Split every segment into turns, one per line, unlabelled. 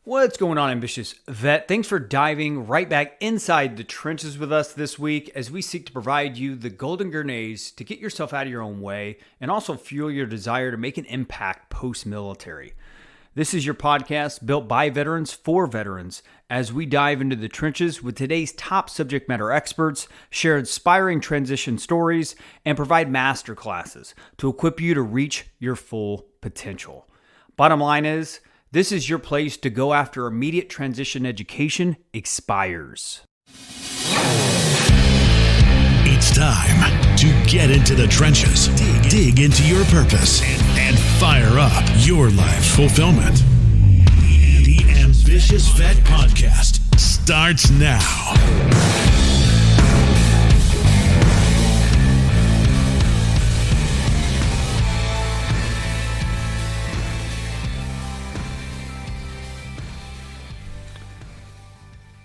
What's going on, ambitious vet? Thanks for diving right back inside the trenches with us this week as we seek to provide you the golden grenades to get yourself out of your own way and also fuel your desire to make an impact post-military. This is your podcast built by veterans for veterans as we dive into the trenches with today's top subject matter experts, share inspiring transition stories, and provide masterclasses to equip you to reach your full potential. Bottom line is, this is your place to go after immediate transition education expires.
It's time to get into the trenches, dig into your purpose, and fire up your life fulfillment. The Ambitious Vet Podcast starts now.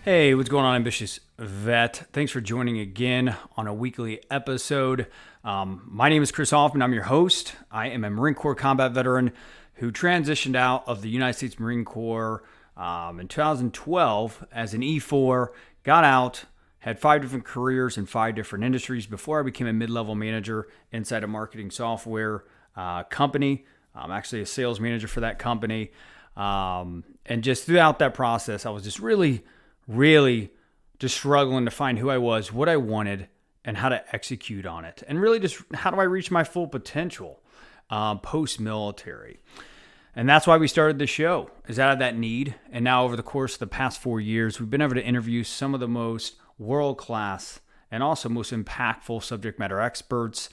Hey, what's going on, ambitious vet? Thanks for joining again on a weekly episode. My name is Chris Hoffman. I'm your host. I am a Marine Corps combat veteran who transitioned out of the United States Marine Corps in 2012 as an E4, got out, had 5 different careers in 5 different industries before I became a mid-level manager inside a marketing software company. I'm actually a sales manager for that company. And just throughout that process, I was just really just struggling to find who I was, what I wanted, and how to execute on it. And really just how do I reach my full potential post-military. And that's why we started the show, is out of that need. And now over the course of the past 4 years, we've been able to interview some of the most world-class and also most impactful subject matter experts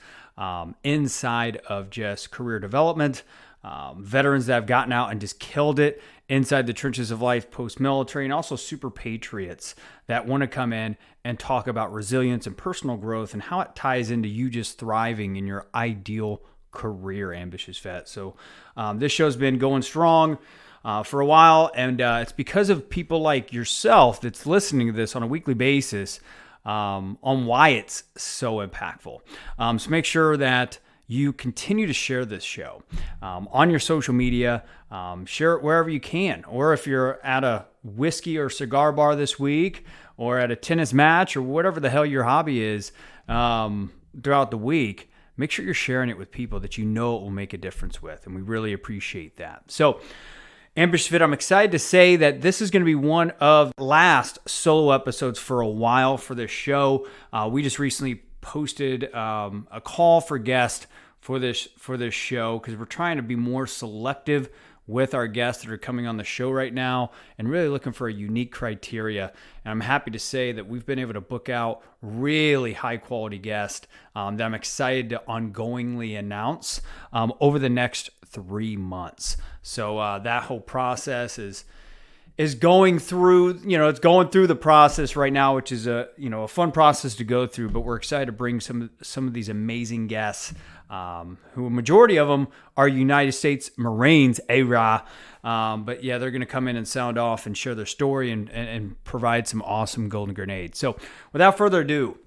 inside of just career development, veterans that have gotten out and just killed it inside the trenches of life post-military, and also super patriots that want to come in and talk about resilience and personal growth and how it ties into you just thriving in your ideal career, ambitious vet. So this show's been going strong for a while, and it's because of people like yourself that's listening to this on a weekly basis on why it's so impactful. So make sure that you continue to share this show on your social media. Share it wherever you can. Or if you're at a whiskey or cigar bar this week, or at a tennis match, or whatever the hell your hobby is throughout the week, make sure you're sharing it with people that you know it will make a difference with. And we really appreciate that. So, Ambitious Fit, I'm excited to say that this is going to be one of the last solo episodes for a while for this show. We just recently posted a call for guests for this show because we're trying to be more selective with our guests that are coming on the show right now and really looking for a unique criteria. And I'm happy to say that we've been able to book out really high quality guests that I'm excited to ongoingly announce over the next 3 months. So that whole process is going through, it's going through the process right now, which is a fun process to go through, but we're excited to bring some of these amazing guests, who a majority of them are United States Marines, but yeah, they're going to come in and sound off and share their story and provide some awesome golden grenades. So without further ado,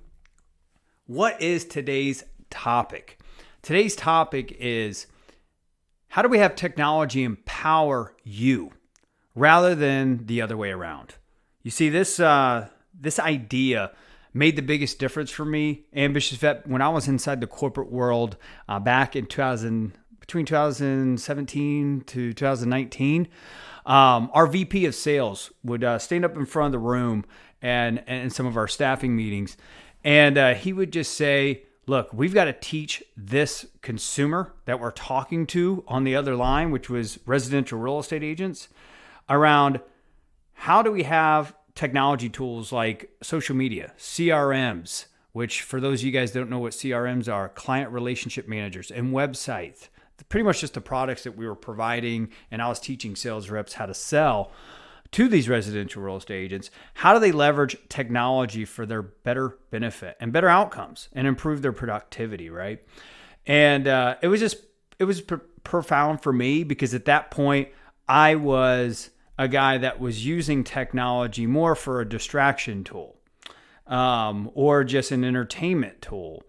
what is today's topic? Today's topic is, how do we have technology empower you rather than the other way around? You see, this idea made the biggest difference for me, Ambitious Vet, when I was inside the corporate world back in between 2017 to 2019. Our VP of sales would stand up in front of the room and in some of our staffing meetings, and he would just say, look, we've got to teach this consumer that we're talking to on the other line, which was residential real estate agents, around how do we have technology tools like social media, CRMs, which for those of you guys that don't know what CRMs are, client relationship managers, and websites. Pretty much just the products that we were providing, and I was teaching sales reps how to sell to these residential real estate agents. How do they leverage technology for their better benefit and better outcomes and improve their productivity, right? And it was profound for me because at that point, I was a guy that was using technology more for a distraction tool, or just an entertainment tool,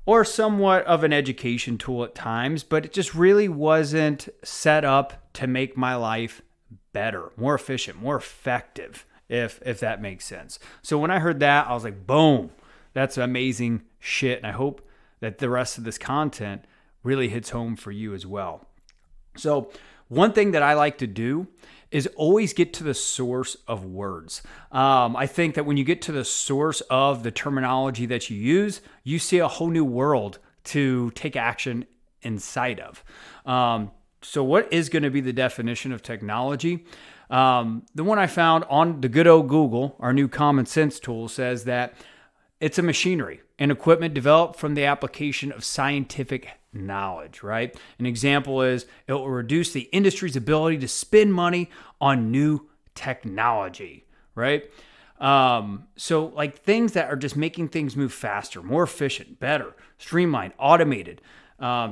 or somewhat of an education tool at times, but it just really wasn't set up to make my life better, more efficient, more effective, if that makes sense. So when I heard that, I was like, boom, that's amazing shit. And I hope that the rest of this content really hits home for you as well. So one thing that I like to do is always get to the source of words. I think that when you get to the source of the terminology that you use, you see a whole new world to take action inside of. So what is going to be the definition of technology? The one I found on the good old Google, our new common sense tool, says that it's a machinery and equipment developed from the application of scientific knowledge, right? An example is it will reduce the industry's ability to spend money on new technology, right? So like things that are just making things move faster, more efficient, better, streamlined, automated.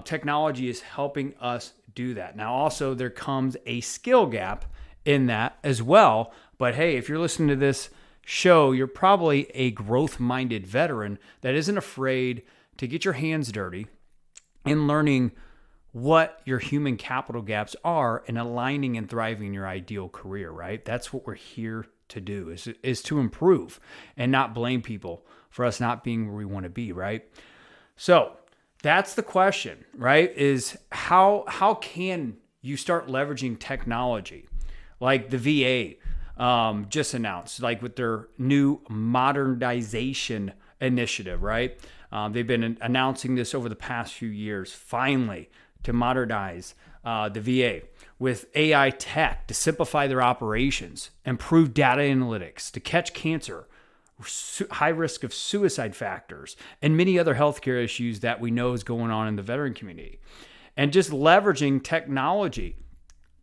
Technology is helping us do that. Now, also there comes a skill gap in that as well. But hey, if you're listening to this show, you're probably a growth-minded veteran that isn't afraid to get your hands dirty in learning what your human capital gaps are and aligning and thriving your ideal career, right? That's what we're here to do, is to improve and not blame people for us not being where we want to be, right? So that's the question, right? Is how can you start leveraging technology like the VA just announced, like with their new modernization initiative, right? They've been announcing this over the past few years, finally, to modernize the VA with AI tech to simplify their operations, improve data analytics, to catch cancer, high risk of suicide factors, and many other healthcare issues that we know is going on in the veteran community. And just leveraging technology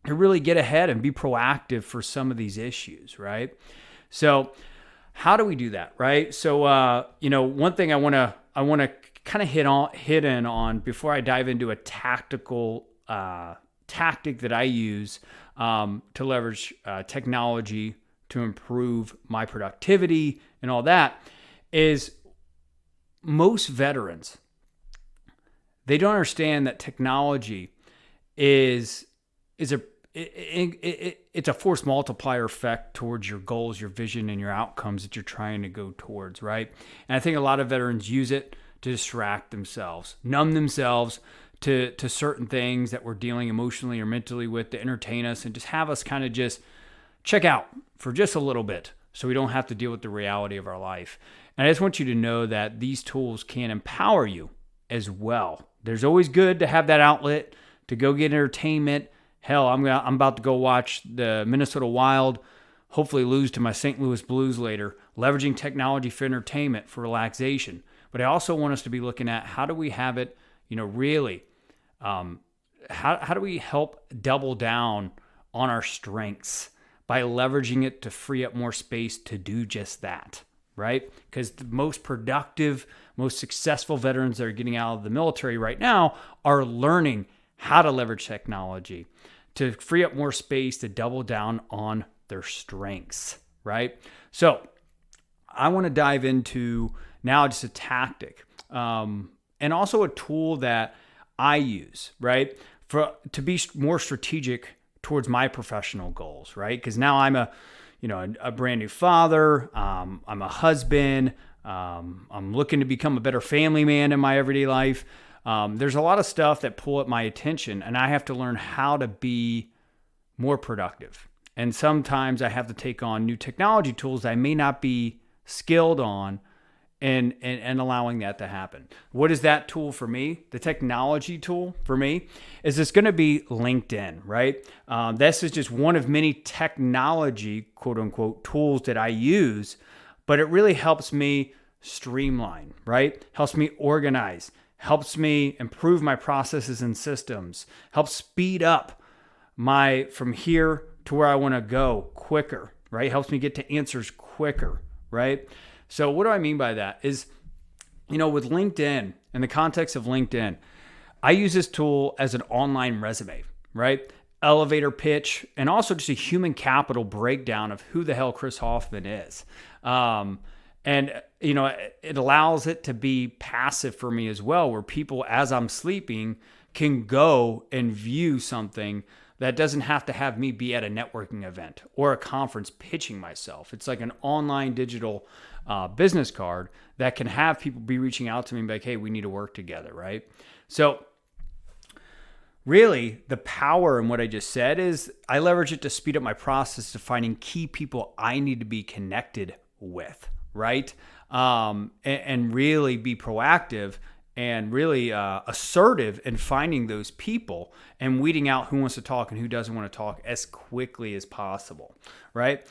to really get ahead and be proactive for some of these issues, right? So how do we do that, right? So, one thing I want to kind of hit in on before I dive into a tactical tactic that I use to leverage technology to improve my productivity and all that is most veterans, they don't understand that technology is it's a force multiplier effect towards your goals, your vision, and your outcomes that you're trying to go towards, right? And I think a lot of veterans use it to distract themselves, numb themselves to certain things that we're dealing emotionally or mentally with to entertain us and just have us kind of just check out for just a little bit so we don't have to deal with the reality of our life. And I just want you to know that these tools can empower you as well. There's always good to have that outlet to go get entertainment. Hell, I'm about to go watch the Minnesota Wild, hopefully lose to my St. Louis Blues later, leveraging technology for entertainment, for relaxation. But I also want us to be looking at how do we have it, really, how do we help double down on our strengths by leveraging it to free up more space to do just that, right? Because the most productive, most successful veterans that are getting out of the military right now are learning how to leverage technology to free up more space to double down on their strengths, right? So I want to dive into now just a tactic and also a tool that I use, right, to be more strategic towards my professional goals, right? Because now I'm a brand new father. I'm a husband. I'm looking to become a better family man in my everyday life. There's a lot of stuff that pull at my attention, and I have to learn how to be more productive. And sometimes I have to take on new technology tools I may not be skilled on and allowing that to happen. What is that tool for me? The technology tool for me is it's going to be LinkedIn, right? This is just one of many technology, quote unquote, tools that I use, but it really helps me streamline, right? Helps me organize, helps me improve my processes and systems, helps speed up from here to where I want to go quicker, right? Helps me get to answers quicker, right? So what do I mean by that is, with LinkedIn, in the context of LinkedIn, I use this tool as an online resume, right? Elevator pitch, and also just a human capital breakdown of who the hell Chris Hoffman is. It allows it to be passive for me as well, where people, as I'm sleeping, can go and view something that doesn't have to have me be at a networking event or a conference pitching myself. It's like an online digital business card that can have people be reaching out to me and be like, hey, we need to work together, right? So really, the power in what I just said is I leverage it to speed up my process of finding key people I need to be connected with, right? And really be proactive and really assertive in finding those people and weeding out who wants to talk and who doesn't want to talk as quickly as possible, right?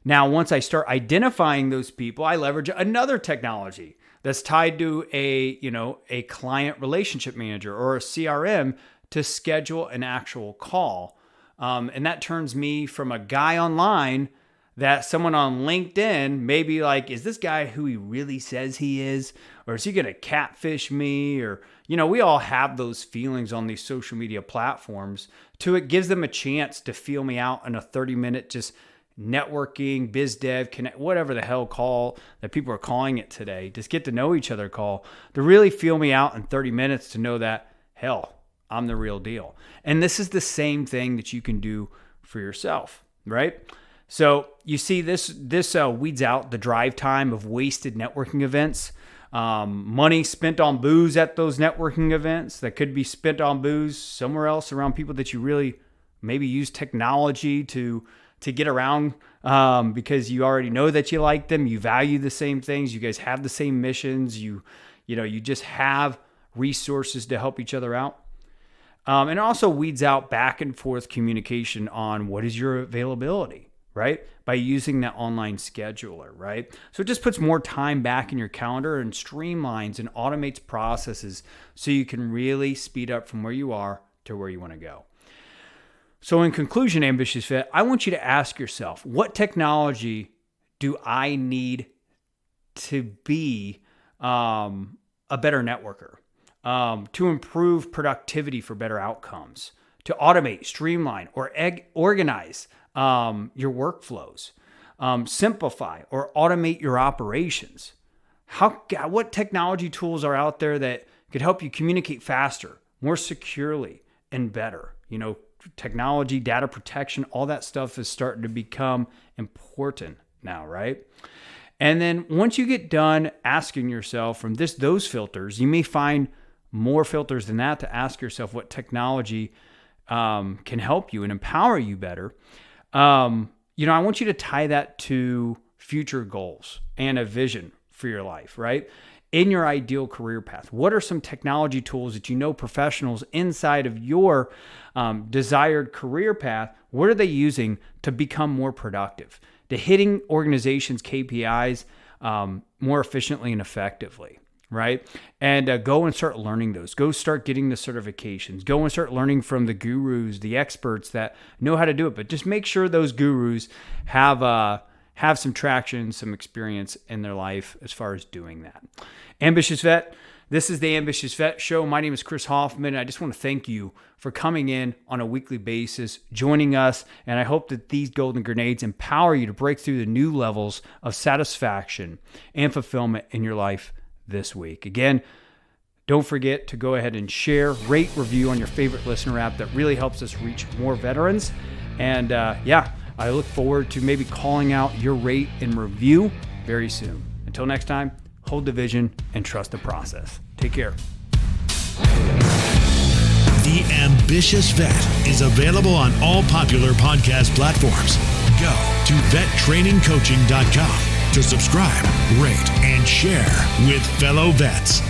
Now, once I start identifying those people, I leverage another technology that's tied to a client relationship manager or a CRM to schedule an actual call. And that turns me from a guy online that someone on LinkedIn may be like, is this guy who he really says he is? Or is he going to catfish me? Or, we all have those feelings on these social media platforms it gives them a chance to feel me out in a 30-minute just networking, biz dev, connect, whatever the hell call that people are calling it today, just get to know each other call, to really feel me out in 30 minutes to know that, hell, I'm the real deal. And this is the same thing that you can do for yourself, right? So you see this weeds out the drive time of wasted networking events, money spent on booze at those networking events that could be spent on booze somewhere else around people that you really maybe use technology to get around because you already know that you like them, you value the same things, you guys have the same missions, you just have resources to help each other out. And it also weeds out back and forth communication on what is your availability, right? By using that online scheduler, right? So it just puts more time back in your calendar and streamlines and automates processes so you can really speed up from where you are to where you want to go. So in conclusion, Ambitious Vet, I want you to ask yourself, what technology do I need to be a better networker, to improve productivity for better outcomes, to automate, streamline, or organize your workflows, simplify or automate your operations? What technology tools are out there that could help you communicate faster, more securely, and better? Technology, data protection, all that stuff is starting to become important now, right? And then once you get done asking yourself from those filters, you may find more filters than that to ask yourself what technology can help you and empower you better. I want you to tie that to future goals and a vision for your life, right? In your ideal career path, what are some technology tools that professionals inside of your desired career path, what are they using to become more productive, to hitting organizations' KPIs more efficiently and effectively, right? And go and start learning those. Go start getting the certifications. Go and start learning from the gurus, the experts that know how to do it. But just make sure those gurus have some traction, some experience in their life as far as doing that. Ambitious Vet, this is the Ambitious Vet Show. My name is Chris Hoffman. I just want to thank you for coming in on a weekly basis, joining us, and I hope that these golden grenades empower you to break through the new levels of satisfaction and fulfillment in your life this week. Again, don't forget to go ahead and share, rate, review on your favorite listener app. That really helps us reach more veterans. And I look forward to maybe calling out your rate and review very soon. Until next time, hold the vision and trust the process. Take care.
The Ambitious Vet is available on all popular podcast platforms. Go to vettrainingcoaching.com to subscribe, rate, and share with fellow vets.